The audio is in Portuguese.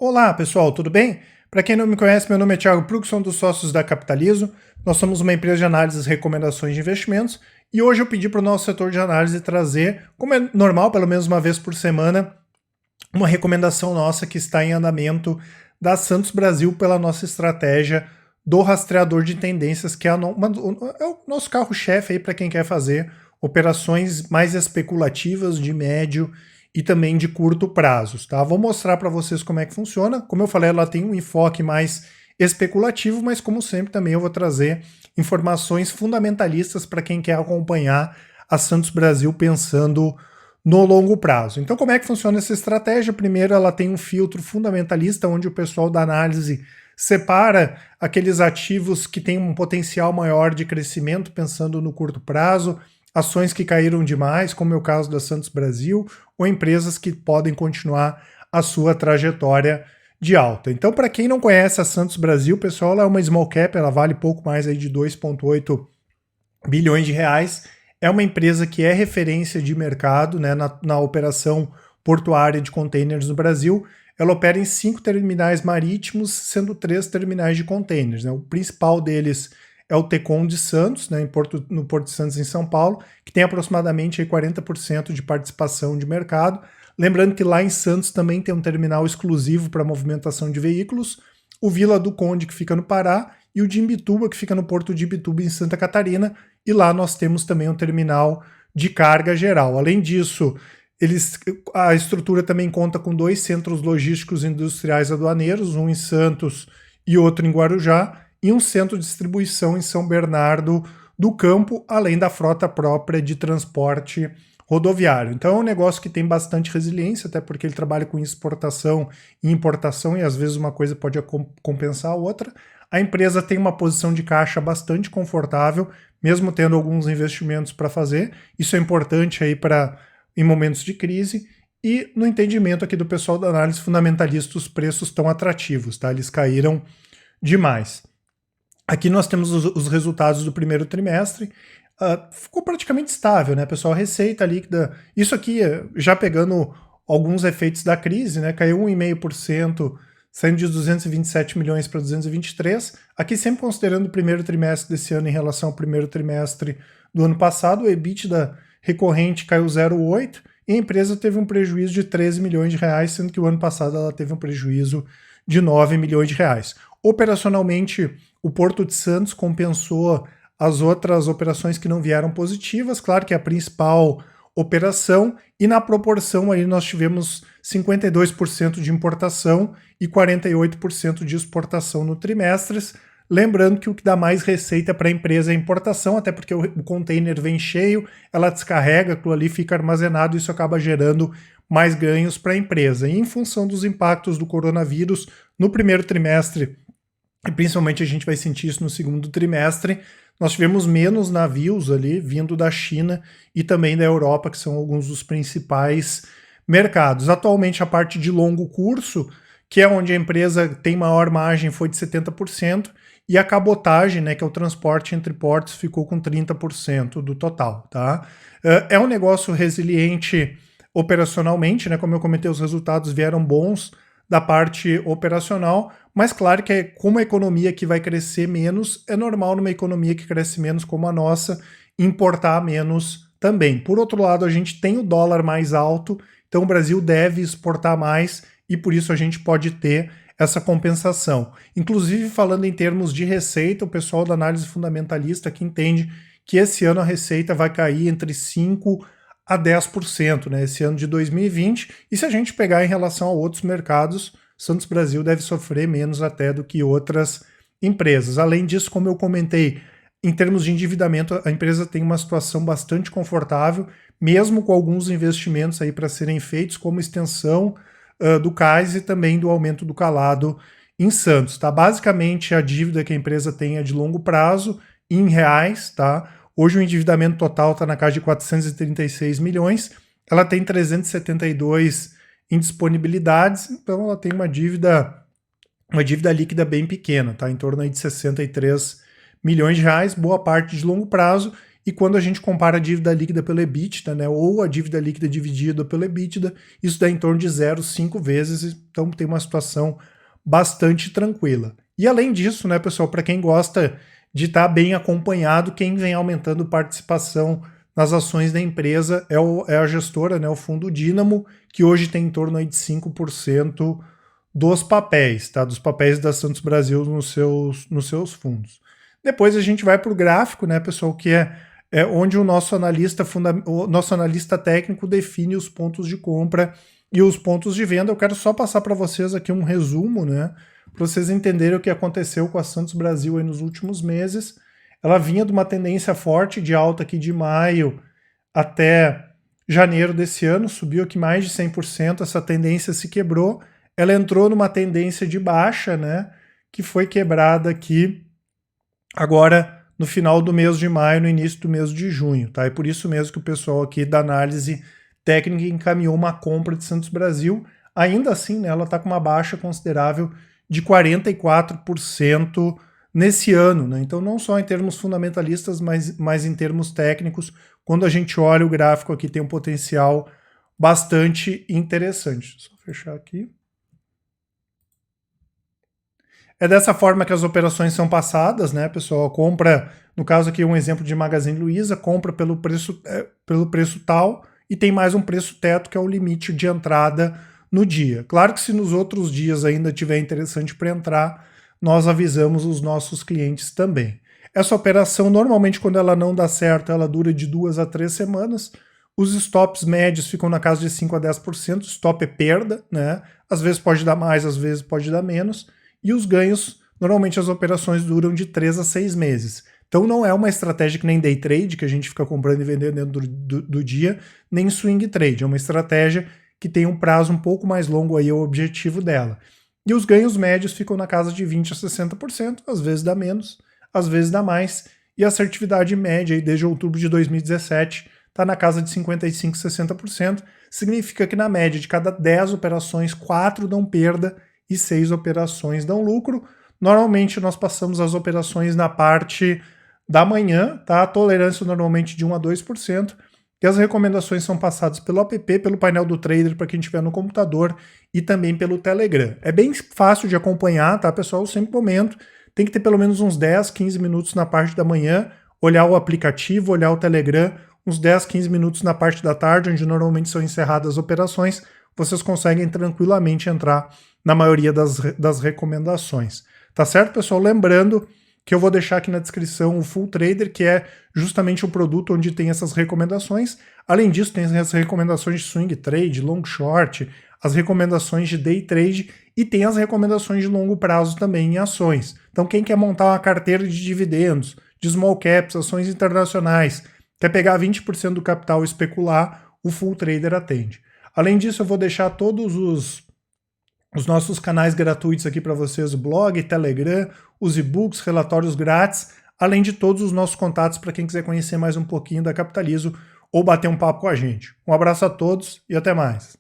Olá, pessoal, tudo bem? Para quem não me conhece, meu nome é Thiago Prux, sou um dos sócios da Capitalizo. Nós somos uma empresa de análise e recomendações de investimentos e hoje eu pedi para o nosso setor de análise trazer, como é normal, pelo menos uma vez por semana, uma recomendação nossa que está em andamento da Santos Brasil pela nossa estratégia do rastreador de tendências, que é, é o nosso carro-chefe aí para quem quer fazer operações mais especulativas de médio e também de curto prazos, tá? Vou mostrar para vocês como é que funciona. Como eu falei, ela tem um enfoque mais especulativo, mas como sempre também eu vou trazer informações fundamentalistas para quem quer acompanhar a Santos Brasil pensando no longo prazo. Então, como é que funciona essa estratégia? Primeiro, ela tem um filtro fundamentalista, onde o pessoal da análise separa aqueles ativos que têm um potencial maior de crescimento, pensando no curto prazo, ações que caíram demais, como é o caso da Santos Brasil, ou empresas que podem continuar a sua trajetória de alta. Então, para quem não conhece a Santos Brasil, pessoal, ela é uma small cap, ela vale pouco mais aí de 2,8 bilhões de reais. É uma empresa que é referência de mercado, né, na operação portuária de containers no Brasil. Ela opera em 5 terminais marítimos, sendo 3 terminais de containers, né? O principal deles é o Tecon de Santos, né, no Porto de Santos, em São Paulo, que tem aproximadamente aí 40% de participação de mercado. Lembrando que lá em Santos também tem um terminal exclusivo para movimentação de veículos, o Vila do Conde, que fica no Pará, e o de Imbituba, que fica no Porto de Imbituba, em Santa Catarina, e lá nós temos também um terminal de carga geral. Além disso, a estrutura também conta com 2 centros logísticos industriais aduaneiros, um em Santos e outro em Guarujá, e um centro de distribuição em São Bernardo do Campo, além da frota própria de transporte rodoviário. Então é um negócio que tem bastante resiliência, até porque ele trabalha com exportação e importação, e às vezes uma coisa pode compensar a outra. A empresa tem uma posição de caixa bastante confortável, mesmo tendo alguns investimentos para fazer. Isso é importante aí em momentos de crise. E no entendimento aqui do pessoal da análise fundamentalista, os preços estão atrativos, tá? Eles caíram demais. Aqui nós temos os resultados do primeiro trimestre. Ficou praticamente estável, né, pessoal? Receita líquida, isso aqui já pegando alguns efeitos da crise, né? Caiu 1,5%, saindo de 227 milhões para 223. Aqui sempre considerando o primeiro trimestre desse ano em relação ao primeiro trimestre do ano passado, o EBITDA recorrente caiu 0,8 e a empresa teve um prejuízo de 13 milhões de reais, sendo que o ano passado ela teve um prejuízo de 9 milhões de reais. Operacionalmente, o Porto de Santos compensou as outras operações que não vieram positivas, claro que é a principal operação, e na proporção aí nós tivemos 52% de importação e 48% de exportação no trimestre. Lembrando que o que dá mais receita para a empresa é a importação, até porque o container vem cheio, ela descarrega, aquilo ali fica armazenado, e isso acaba gerando mais ganhos para a empresa. E em função dos impactos do coronavírus no primeiro trimestre, e principalmente a gente vai sentir isso no segundo trimestre, nós tivemos menos navios ali vindo da China e também da Europa, que são alguns dos principais mercados. Atualmente a parte de longo curso, que é onde a empresa tem maior margem, foi de 70%, e a cabotagem, né, que é o transporte entre portos, ficou com 30% do total, tá? É um negócio resiliente operacionalmente, né? Como eu comentei, os resultados vieram bons da parte operacional, mas claro que como a economia que vai crescer menos, é normal numa economia que cresce menos como a nossa, importar menos também. Por outro lado, a gente tem o dólar mais alto, então o Brasil deve exportar mais e por isso a gente pode ter essa compensação. Inclusive, falando em termos de receita, o pessoal da análise fundamentalista que entende que esse ano a receita vai cair entre 5% a 10%, né, esse ano de 2020, e se a gente pegar em relação a outros mercados, Santos Brasil deve sofrer menos até do que outras empresas. Além disso, como eu comentei, em termos de endividamento, a empresa tem uma situação bastante confortável, mesmo com alguns investimentos aí para serem feitos, como extensão do CAIS e também do aumento do calado em Santos. Tá? Basicamente, a dívida que a empresa tem é de longo prazo, em reais, tá? Hoje o endividamento total está na casa de 436 milhões, ela tem 372 em disponibilidades, então ela tem uma dívida líquida bem pequena, tá? Em torno aí de 63 milhões de reais, boa parte de longo prazo, e quando a gente compara a dívida líquida pelo EBITDA, né, ou a dívida líquida dividida pelo EBITDA, isso dá em torno de 0,5 vezes, então tem uma situação bastante tranquila. E além disso, né, pessoal, para quem gosta de estar bem acompanhado, quem vem aumentando participação nas ações da empresa é a gestora, né, o Fundo Dínamo, que hoje tem em torno aí de 5% dos papéis, tá? Dos papéis da Santos Brasil nos seus fundos. Depois a gente vai para o gráfico, né, pessoal, que é onde o nosso analista técnico define os pontos de compra e os pontos de venda. Eu quero só passar para vocês aqui um resumo, né, para vocês entenderem o que aconteceu com a Santos Brasil aí nos últimos meses. Ela vinha de uma tendência forte de alta aqui de maio até janeiro desse ano, subiu aqui mais de 100%, essa tendência se quebrou, ela entrou numa tendência de baixa, né, que foi quebrada aqui agora no final do mês de maio, no início do mês de junho, tá? E por isso mesmo que o pessoal aqui da análise técnica encaminhou uma compra de Santos Brasil. Ainda assim, né, ela está com uma baixa considerável de 44% nesse ano, né? Então não só em termos fundamentalistas, mas em termos técnicos, quando a gente olha o gráfico aqui tem um potencial bastante interessante. Deixa eu só fechar aqui. É dessa forma que as operações são passadas, né, pessoal? Compra, no caso aqui um exemplo de Magazine Luiza, compra pelo preço tal e tem mais um preço teto, que é o limite de entrada no dia. Claro que se nos outros dias ainda tiver interessante para entrar, nós avisamos os nossos clientes também. Essa operação, normalmente, quando ela não dá certo, ela dura de 2 a 3 semanas. Os stops médios ficam na casa de 5 a 10%. Stop é perda, né? Às vezes pode dar mais, às vezes pode dar menos. E os ganhos, normalmente as operações duram de 3 a 6 meses. Então não é uma estratégia que nem day trade, que a gente fica comprando e vendendo dentro do dia, nem swing trade. É uma estratégia que tem um prazo um pouco mais longo aí, é o objetivo dela. E os ganhos médios ficam na casa de 20 a 60%, às vezes dá menos, às vezes dá mais. E a assertividade média aí, desde outubro de 2017 está na casa de 55 a 60%. Significa que na média de cada 10 operações, 4 dão perda e 6 operações dão lucro. Normalmente nós passamos as operações na parte da manhã, tá? A tolerância normalmente de 1 a 2%, e as recomendações são passadas pelo app, pelo painel do trader para quem estiver no computador e também pelo Telegram. É bem fácil de acompanhar, tá, pessoal? Eu sempre comento, tem que ter pelo menos uns 10, 15 minutos na parte da manhã, olhar o aplicativo, olhar o Telegram, uns 10, 15 minutos na parte da tarde, onde normalmente são encerradas as operações, vocês conseguem tranquilamente entrar na maioria das recomendações. Tá certo, pessoal? Lembrando que eu vou deixar aqui na descrição o Full Trader, que é justamente o produto onde tem essas recomendações. Além disso, tem as recomendações de swing trade, long short, as recomendações de day trade e tem as recomendações de longo prazo também em ações. Então quem quer montar uma carteira de dividendos, de small caps, ações internacionais, quer pegar 20% do capital e especular, o Full Trader atende. Além disso, eu vou deixar todos os nossos canais gratuitos aqui para vocês, o blog, Telegram, os e-books, relatórios grátis, além de todos os nossos contatos para quem quiser conhecer mais um pouquinho da Capitalizo ou bater um papo com a gente. Um abraço a todos e até mais.